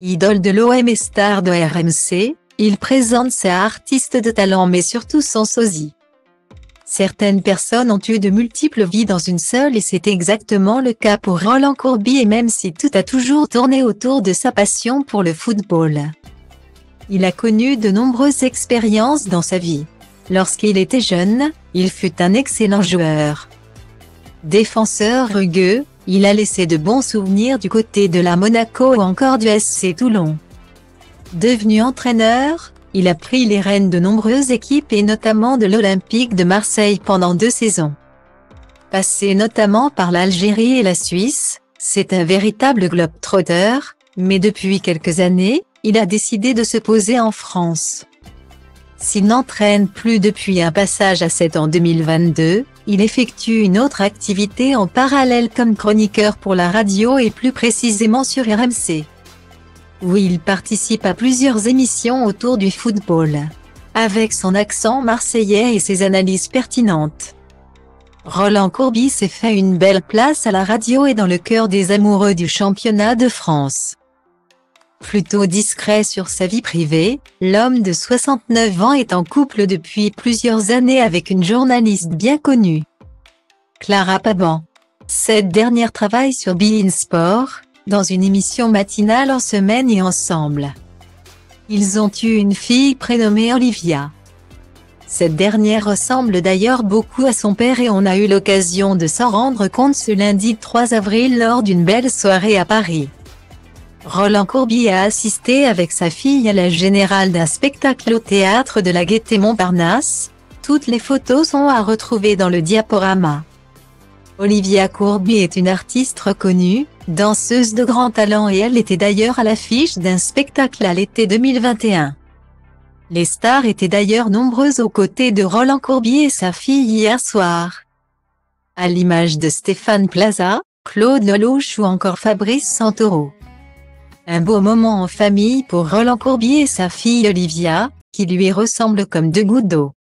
Idole de l'OM et star de RMC, il présente ses artistes de talent mais surtout son sosie. Certaines personnes ont eu de multiples vies dans une seule et c'est exactement le cas pour Roland Courbis et même si tout a toujours tourné autour de sa passion pour le football. Il a connu de nombreuses expériences dans sa vie. Lorsqu'il était jeune, il fut un excellent joueur. Défenseur rugueux, il a laissé de bons souvenirs du côté de la Monaco ou encore du SC Toulon. Devenu entraîneur, il a pris les rênes de nombreuses équipes et notamment de l'Olympique de Marseille pendant 2 saisons. Passé notamment par l'Algérie et la Suisse, c'est un véritable globe-trotter, mais depuis quelques années, il a décidé de se poser en France. S'il n'entraîne plus depuis un passage à 7 en 2022, il effectue une autre activité en parallèle comme chroniqueur pour la radio et plus précisément sur RMC, où il participe à plusieurs émissions autour du football. Avec son accent marseillais et ses analyses pertinentes, Roland Courbis s'est fait une belle place à la radio et dans le cœur des amoureux du championnat de France. Plutôt discret sur sa vie privée, l'homme de 69 ans est en couple depuis plusieurs années avec une journaliste bien connue, Clara Paban. Cette dernière travaille sur beIN Sport, dans une émission matinale en semaine et ensemble. Ils ont eu une fille prénommée Olivia. Cette dernière ressemble d'ailleurs beaucoup à son père et on a eu l'occasion de s'en rendre compte ce lundi 3 avril lors d'une belle soirée à Paris. Roland Courbis a assisté avec sa fille à la générale d'un spectacle au théâtre de la Gaîté Montparnasse. Toutes les photos sont à retrouver dans le diaporama. Olivia Courbis est une artiste reconnue, danseuse de grand talent et elle était d'ailleurs à l'affiche d'un spectacle à l'été 2021. Les stars étaient d'ailleurs nombreuses aux côtés de Roland Courbis et sa fille hier soir. À l'image de Stéphane Plaza, Claude Lelouch ou encore Fabrice Santoro. Un beau moment en famille pour Roland Courbis et sa fille Olivia, qui lui ressemble comme 2 gouttes d'eau.